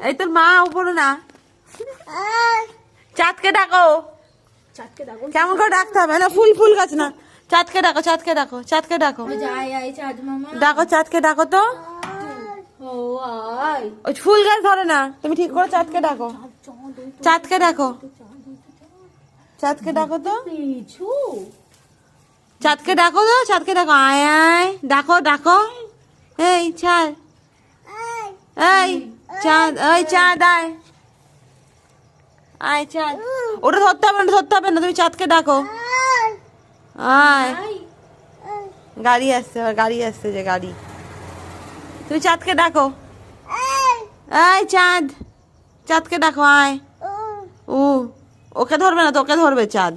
এই তোর মা উপরে না, চাঁদকে ডাকো। কেমন করে ডাকতে হবে না, ফুল ফুল গাছ না, চাঁদকে ডাকো, চাঁদকে ডাকো, চাঁদকে ডাকো, ডাকো চাঁদকে ডাকো তো। ওই ফুল গাছ ধরে না, তুমি ঠিক করে চাঁদকে ডাকো, চাঁদকে ডাকো, চাঁদকে ডাকো তো, চাঁদকে ডাকো তো, চাঁদকে ডাকো, আয় আয় ডাকো ডাকো। এই চাঁদ, এই চাঁদ, ওই চাঁদ আয়, আয় চাঁদ। ওটা ধরতে হবে না, ধরতে হবে না, তুমি চাঁদকে ডাকো, আয়। গাড়ি আসছে, গাড়ি আসছে, যে গাড়ি। তুমি চাঁদকে ডাকো, এই চাঁদ, চাঁদকে ডাকো, আয়। ও ওকে ধরবে না, তোকে ধরবে চাঁদ।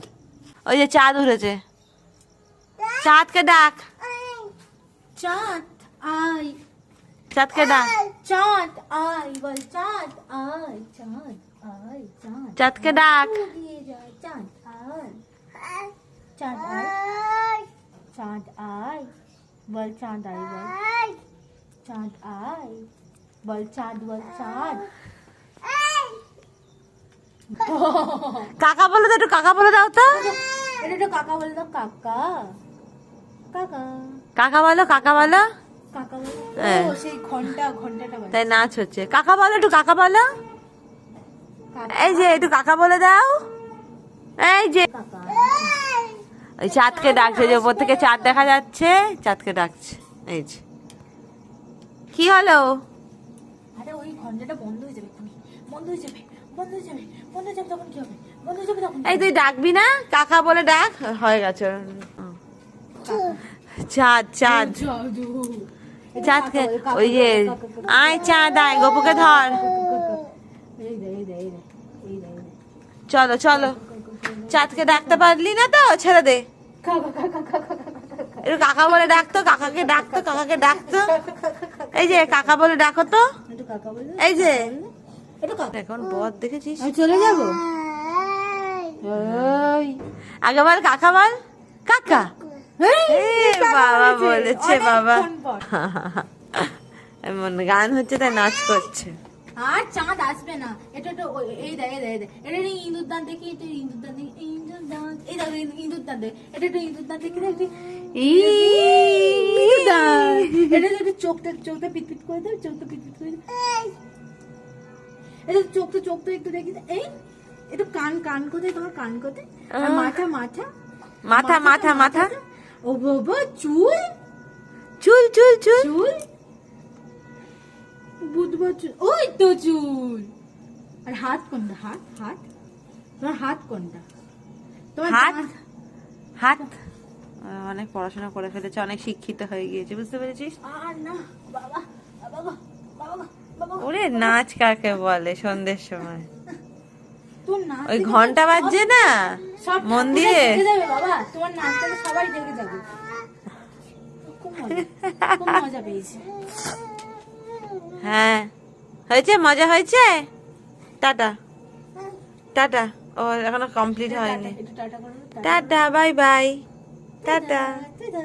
ওই যে চাঁদ উঠেছে, চাঁদকে ডাক, চাঁদ আয়, চাঁদকে ডাক, চাঁদ আয়, বল চাঁদ আয়, চাঁদ আয়, চাঁদ চাঁদকে ডাক। উড়িয়ে যায়, চাঁদ আয়, চাঁদ আয়, চাঁদ আয়, বল চাঁদ আয়, বল চাঁদ আয়, বল চাঁদ, বল চাঁদ। কাকা বলে তো, একটু কাকা বলে দাও তো। এটা তো কাকা বলে দাও, কাকা, কাকা, কাকা বলো, কাকা বলো। কাকা বলে। হ্যাঁ। ও সেই ঘন্টাটা বাজে। তাই নাচ হচ্ছে, কাকা বলো, একটু কাকা বলো। কাকা, এই যে একটু কাকা বলে দাও, এই যে কাকা। ওই চাঁদকে ডাকছে, যে ওপর থেকে চাঁদ দেখা যাচ্ছে, চাঁদকে ডাকছে। এই যে কি হলো, আরে ওই ঘন্টাটা বন্ধ হয়ে যাবে, এক্ষুনি বন্ধ হয়ে যাবে, বন্ধ হয়ে যাবে, বন্ধ হয়ে যাবে, তখন কি হবে, বন্ধ হয়ে যাবে তখন কি এই হবে? তুই ডাকবি না, কাকা বলে ডাক, হয়ে গেছে। চাঁদ, চাঁদ, জাদু। চাঁদকে, ওই যে আয় চাঁদ আয়, গপুকে ধর। এই দে, এই দে, এই দে, এই দে, এই দে। চলো চলো, চাঁদকে ডাকতে পারলি না তো, ছেড়ে দে। কাকা, কাকা, কাকা, কাকা, কাকা। একটু কাকা বলে ডাকতো, কাকাকে ডাকতো, কাকাকে ডাকতো। এই যে কাকা বলে ডাকো তো, একটু কাকা বলে। এই যে একটু কাকা। এখন বদ দেখেছিস। আমি চলে যাবো। ওই আগে বল কাকা, বল কাকা। এই বাবা বলেছে, বাবা অনেকক্ষণ পর। এমন গান হচ্ছে, তাই নাচ করছে। আর চাঁদ আসবে না, এটা তো এই দে, এই দে, এই দে। এটা একটা ইঁদুর দাঁত দেখি, এটা ইঁদুর দাঁত দেখি, ইঁদুর দাঁত। এই দেখো ইঁদুর দাঁত দেখ, এটা তো ইঁদুর দাঁত দেখি, দেখবি। এটা তো একটু চোখটা পিটপিট করে দাও, চোখটা পিটপিট করে দাও। এটা চোখটা একটু দেখি। এই একটু কান কোথায় তোমার, কান কোথায়? আর মাথা, মাথা, মাথা, মাথা, মাথা, ও বাবা, চুল, চুল, চুল, চুল, চুল, বুধবার চুল, ওই তো চুল। আর হাত কোনটা, হাত, হাত, তোমার হাত কোনটা, তোমার হাত, দাঁত। হাত। অনেক পড়াশোনা করে ফেলেছে, অনেক শিক্ষিত হয়ে গিয়েছে, বুঝতে পেরেছিস। আর না, বাবা, বাবা, বাবা, বাবা। ওরে নাচ কাকে বলে সন্ধ্যের সময়, তোর নাচ ওই দেখে ঘন্টা সব- বাজছে না সব মন্দিরে। ঠাকুররা দেখে যাবে বাবা, তোমার নাচ দেখে সবাই দেখে যাবে। খুব মজা পেয়েছি। হ্যাঁ হয়েছে, মজা হয়েছে। Tata, tata. ও এখনো কমপ্লিট হয়নি। একটু টাটা করো, tata, bye bye, tata. Tata.